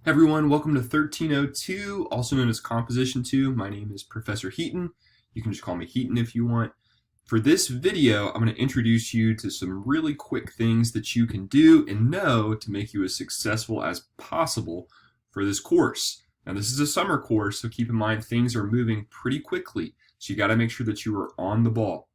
Everyone, welcome to 1302, also known as Composition 2. My name is Professor Heaton. You can just call me Heaton if you want. For this video, I'm going to introduce you to some really quick things that you can do and know to make you as successful as possible for this course. Now, this is a summer course, so keep in mind things are moving pretty quickly, so you got to make sure that you are on the ball.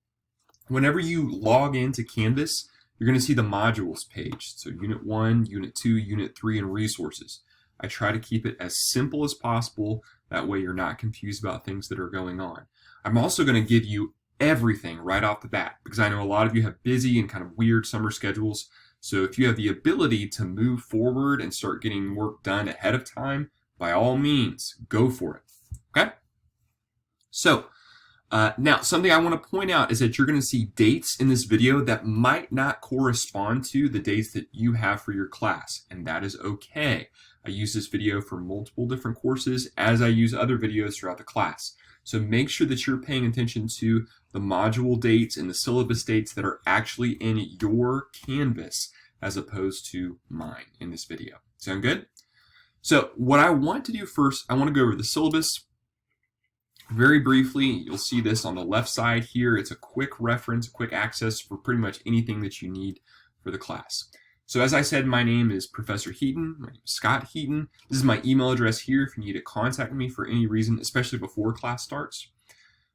Whenever you log into Canvas, you're going to see the modules page. So Unit 1, Unit 2, Unit 3, and resources. I try to keep it as simple as possible. That way you're not confused about things that are going on. I'm also going to give you everything right off the bat because I know a lot of you have busy and kind of weird summer schedules. So if you have the ability to move forward and start getting work done ahead of time, by all means, go for it. Okay? So, now, something I want to point out is that you're going to see dates in this video that might not correspond to the dates that you have for your class, and that is okay. I use this video for multiple different courses as I use other videos throughout the class. So make sure that you're paying attention to the module dates and the syllabus dates that are actually in your Canvas as opposed to mine in this video. Sound good? So what I want to do first, I want to go over the syllabus. Very briefly, you'll see this on the left side here. It's a quick reference, quick access for pretty much anything that you need for the class. So as I said, my name is Professor Heaton. My name is Scott Heaton. This is my email address here if you need to contact me for any reason, especially before class starts.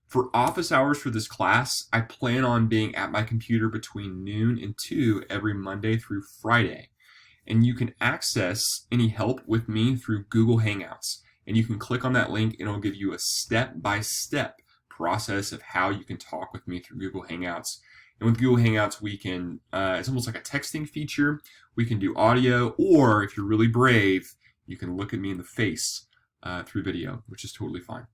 For office hours for this class, I plan on being at my computer between noon and 2 every Monday through Friday. And you can access any help with me through Google Hangouts. And you can click on that link and it'll give you a step-by-step process of how you can talk with me through Google Hangouts. And with Google Hangouts, we can, it's almost like a texting feature. We can do audio, or if you're really brave, you can look at me in the face through video, which is totally fine.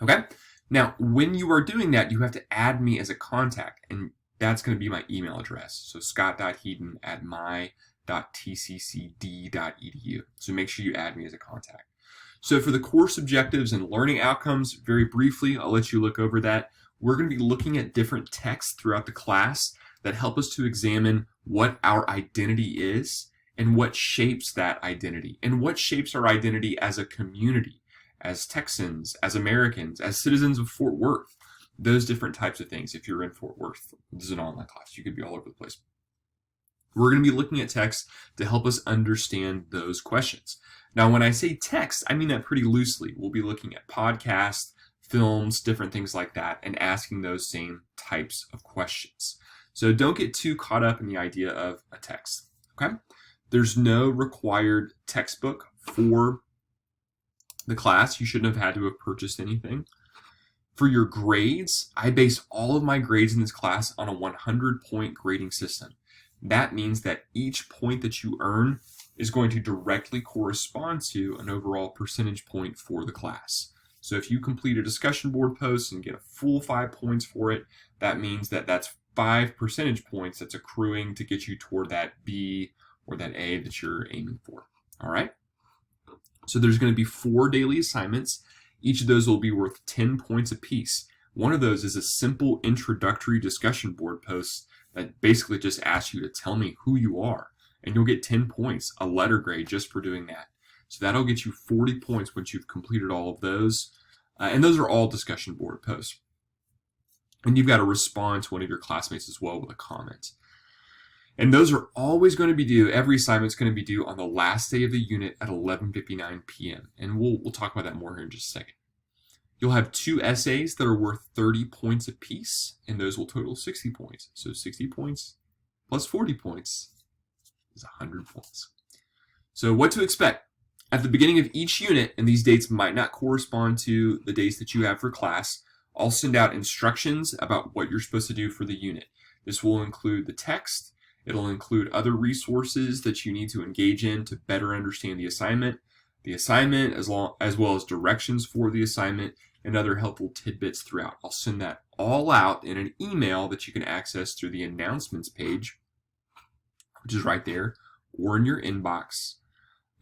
Okay? Now, when you are doing that, you have to add me as a contact, and that's going to be my email address. So scott.heaton@my.tccd.edu. So make sure you add me as a contact. So for the course objectives and learning outcomes, very briefly, I'll let you look over that. We're going to be looking at different texts throughout the class that help us to examine what our identity is and what shapes that identity and what shapes our identity as a community, as Texans, as Americans, as citizens of Fort Worth, those different types of things. If you're in Fort Worth, this is an online class, you could be all over the place. We're going to be looking at text to help us understand those questions. Now, when I say text, I mean that pretty loosely. We'll be looking at podcasts, films, different things like that, and asking those same types of questions. So don't get too caught up in the idea of a text, okay? There's no required textbook for the class. You shouldn't have had to have purchased anything. For your grades, I base all of my grades in this class on a 100-point grading system. That means that each point that you earn is going to directly correspond to an overall percentage point for the class. So if you complete a discussion board post and get a full 5 points for it, that means that that's 5 percentage points that's accruing to get you toward that B or that A that you're aiming for. All right? So there's going to be 4 daily assignments. Each of those will be worth 10 points apiece. One of those is a simple introductory discussion board post that basically just asks you to tell me who you are. And you'll get 10 points, a letter grade, just for doing that. So that'll get you 40 points once you've completed all of those. And those are all discussion board posts. And you've got to respond to one of your classmates as well with a comment. And those are always going to be due, every assignment's going to be due on the last day of the unit at 11:59 p.m. And we'll talk about that more here in just a second. You'll have 2 essays that are worth 30 points apiece, and those will total 60 points. So 60 points plus 40 points is 100 points. So what to expect? At the beginning of each unit, and these dates might not correspond to the dates that you have for class, I'll send out instructions about what you're supposed to do for the unit. This will include the text. It'll include other resources that you need to engage in to better understand the assignment as well as directions for the assignment, and other helpful tidbits throughout. I'll send that all out in an email that you can access through the announcements page, which is right there, or in your inbox.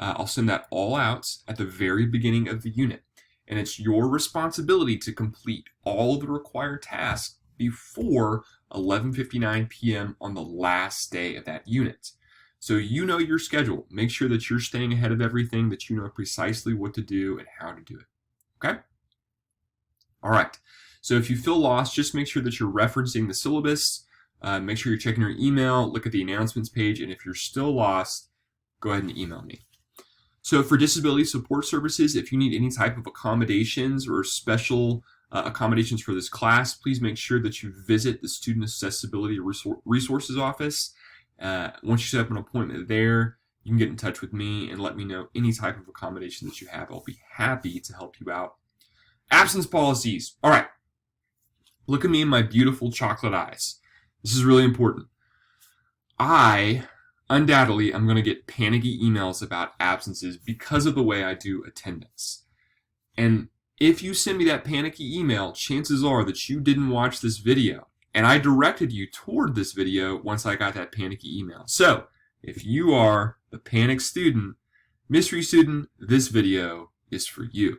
I'll send that all out at the very beginning of the unit. And it's your responsibility to complete all of the required tasks before 11:59 p.m. on the last day of that unit. So you know your schedule. Make sure that you're staying ahead of everything, that you know precisely what to do and how to do it. Okay? All right. So if you feel lost, just make sure that you're referencing the syllabus. Make sure you're checking your email, look at the announcements page, and if you're still lost, go ahead and email me. So for disability support services, if you need any type of accommodations or special accommodations for this class, please make sure that you visit the Student Accessibility Resources Office. Once you set up an appointment there, you can get in touch with me and let me know any type of accommodation that you have. I'll be happy to help you out. Absence policies. All right. Look at me in my beautiful chocolate eyes. This is really important. I undoubtedly am going to get panicky emails about absences because of the way I do attendance. And if you send me that panicky email, chances are that you didn't watch this video. And I directed you toward this video once I got that panicky email. So if you are the panic student, mystery student, this video is for you.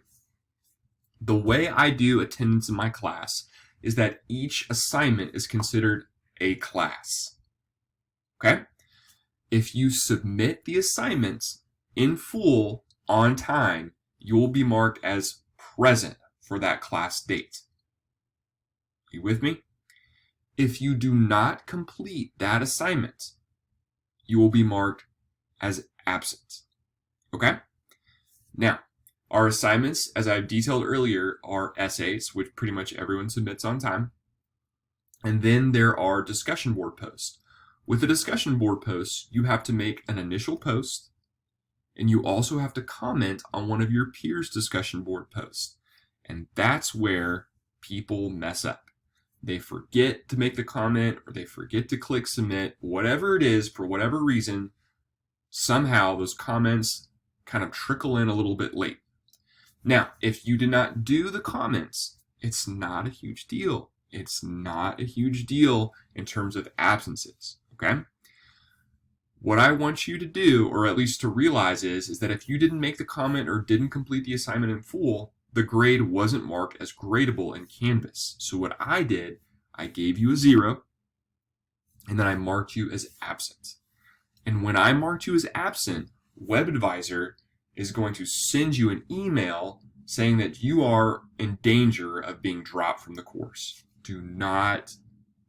The way I do attendance in my class is that each assignment is considered a class. Okay? If you submit the assignments in full on time, you will be marked as present for that class date. You with me? If you do not complete that assignment, you will be marked as absent. Okay? Now, our assignments, as I've detailed earlier, are essays, which pretty much everyone submits on time. And then there are discussion board posts. With the discussion board posts, you have to make an initial post, and you also have to comment on one of your peers' discussion board posts. And that's where people mess up. They forget to make the comment, or they forget to click submit, whatever it is, for whatever reason, somehow those comments kind of trickle in a little bit late. Now, if you did not do the comments, it's not a huge deal. It's not a huge deal in terms of absences, okay? What I want you to do, or at least to realize, is that if you didn't make the comment or didn't complete the assignment in full, the grade wasn't marked as gradable in Canvas. So what I did, I gave you a 0, and then I marked you as absent. And when I marked you as absent, WebAdvisor is going to send you an email saying that you are in danger of being dropped from the course. Do not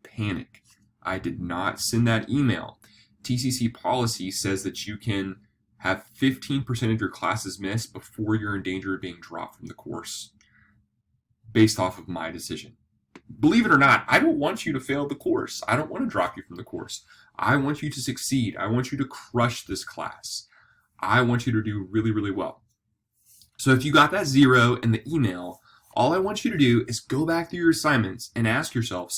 panic. I did not send that email. TCC policy says that you can have 15% of your classes missed before you're in danger of being dropped from the course based off of my decision. Believe it or not, I don't want you to fail the course. I don't want to drop you from the course. I want you to succeed. I want you to crush this class. I want you to do really, really well. So if you got that 0 in the email, all I want you to do is go back through your assignments and ask yourself,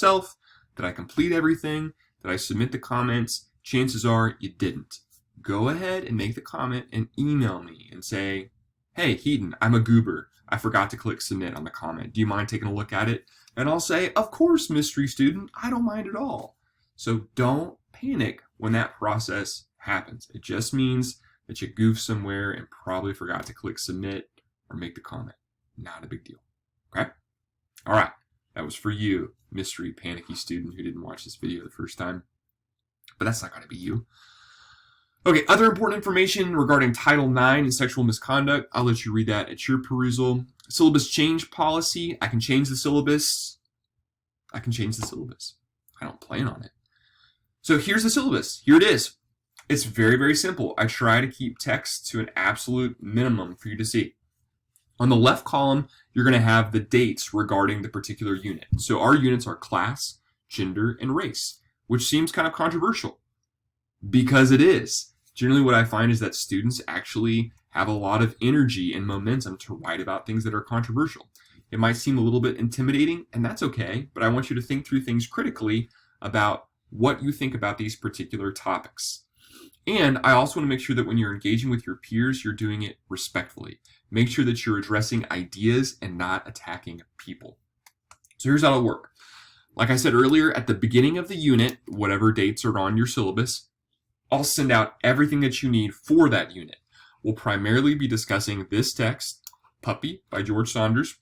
did I complete everything? Did I submit the comments? Chances are you didn't. Go ahead and make the comment and email me and say, hey, Heaton, I'm a goober. I forgot to click submit on the comment. Do you mind taking a look at it? And I'll say, of course, mystery student, I don't mind at all. So don't panic when that process happens. It just means that you goofed somewhere and probably forgot to click submit or make the comment. Not a big deal. Okay? All right. That was for you, mystery panicky student who didn't watch this video the first time. But that's not going to be you. Okay, other important information regarding Title IX and sexual misconduct. I'll let you read that at your perusal. Syllabus change policy. I can change the syllabus. I don't plan on it. So here's the syllabus. Here it is. It's very, very simple. I try to keep text to an absolute minimum for you to see. On the left column, you're going to have the dates regarding the particular unit. So our units are class, gender, and race, which seems kind of controversial because it is. Generally, what I find is that students actually have a lot of energy and momentum to write about things that are controversial. It might seem a little bit intimidating, and that's okay, but I want you to think through things critically about what you think about these particular topics. And I also want to make sure that when you're engaging with your peers, you're doing it respectfully. Make sure that you're addressing ideas and not attacking people. So here's how it'll work. Like I said earlier, at the beginning of the unit, whatever dates are on your syllabus, I'll send out everything that you need for that unit. We'll primarily be discussing this text, Puppy by George Saunders.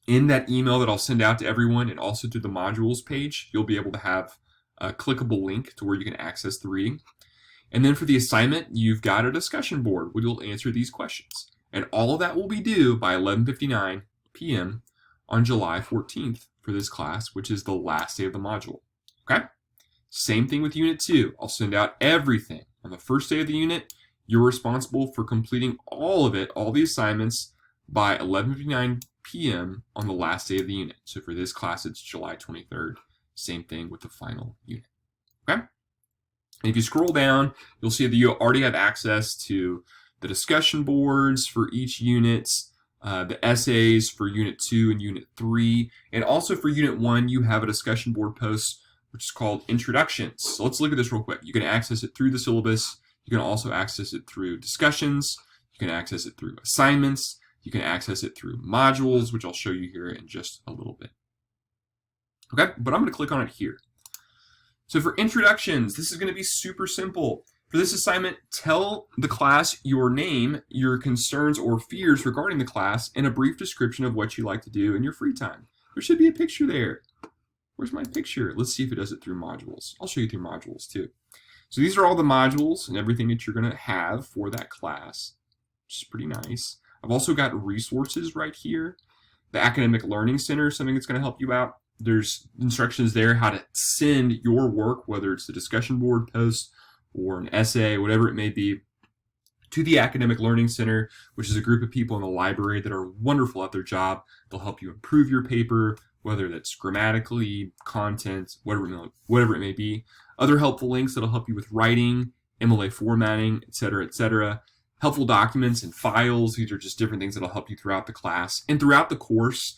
In that email that I'll send out to everyone and also to the modules page, you'll be able to have a clickable link to where you can access the reading. And then for the assignment, you've got a discussion board where you'll answer these questions. And all of that will be due by 11:59 p.m. on July 14th for this class, which is the last day of the module. Okay? Same thing with Unit 2. I'll send out everything. On the first day of the unit, you're responsible for completing all of it, all the assignments, by 11:59 p.m. on the last day of the unit. So for this class, it's July 23rd. Same thing with the final unit. Okay? And if you scroll down, you'll see that you already have access to the discussion boards for each unit, the essays for Unit 2 and Unit 3, and also for Unit 1, you have a discussion board post which is called Introductions. So let's look at this real quick. You can access it through the syllabus. You can also access it through discussions. You can access it through assignments. You can access it through modules, which I'll show you here in just a little bit. Okay, but I'm going to click on it here. So for introductions, this is going to be super simple. For this assignment, tell the class your name, your concerns or fears regarding the class, and a brief description of what you like to do in your free time. There should be a picture there. Where's my picture? Let's see if it does it through modules. I'll show you through modules too. So these are all the modules and everything that you're going to have for that class, which is pretty nice. I've also got resources right here. The Academic Learning Center is something that's going to help you out. There's instructions there how to send your work, whether it's the discussion board post or an essay, whatever it may be, to the Academic Learning Center, which is a group of people in the library that are wonderful at their job. They'll help you improve your paper, whether that's grammatically, content, whatever it may be. Other helpful links that'll help you with writing, MLA formatting, etc., etc. Helpful documents and files. These are just different things that'll help you throughout the class. And throughout the course,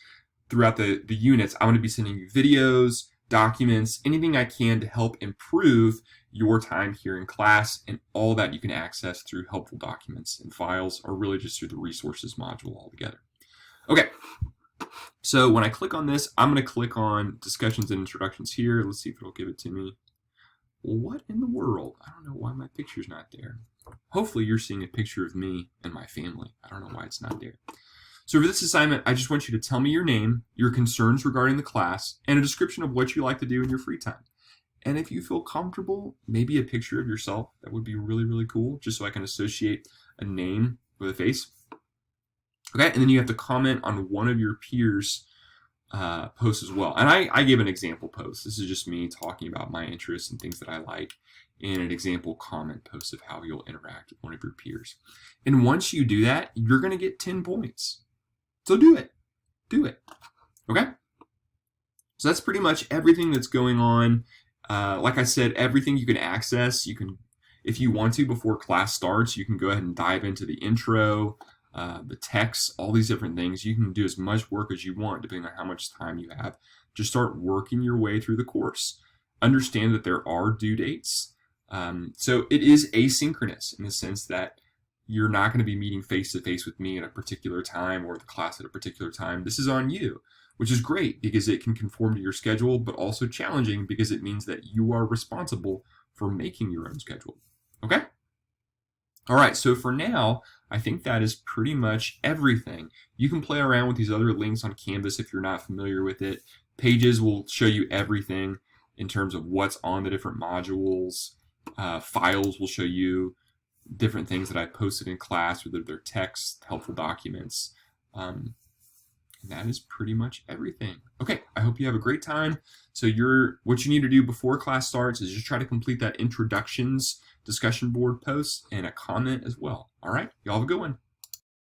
throughout the units, I'm going to be sending you videos, documents, anything I can to help improve your time here in class, and all that you can access through helpful documents and files, or really just through the resources module altogether. Okay, so when I click on this, I'm going to click on discussions and introductions here. Let's see if it'll give it to me. What in the world? I don't know why my picture's not there. Hopefully you're seeing a picture of me and my family. I don't know why it's not there. So for this assignment, I just want you to tell me your name, your concerns regarding the class, and a description of what you like to do in your free time. And if you feel comfortable, maybe a picture of yourself. That would be really, really cool, just so I can associate a name with a face. Okay, and then you have to comment on one of your peers' posts as well. And I gave an example post. This is just me talking about my interests and things that I like, and an example comment post of how you'll interact with one of your peers. And once you do that, you're going to get 10 points. So do it. Do it. Okay? So that's pretty much everything that's going on. Like I said, everything you can access. You can, if you want to, before class starts, you can go ahead and dive into the intro, the text, all these different things. You can do as much work as you want, depending on how much time you have. Just start working your way through the course. Understand that there are due dates. So it is asynchronous in the sense that you're not going to be meeting face-to-face with me at a particular time or the class at a particular time. This is on you, which is great because it can conform to your schedule, but also challenging because it means that you are responsible for making your own schedule. Okay? All right, so for now, I think that is pretty much everything. You can play around with these other links on Canvas if you're not familiar with it. Pages will show you everything in terms of what's on the different modules. Files will show you different things that I posted in class, whether they're text, helpful documents. And that is pretty much everything. Okay, I hope you have a great time. So what you need to do before class starts is just try to complete that introductions discussion board post and a comment as well. All right, y'all have a good one.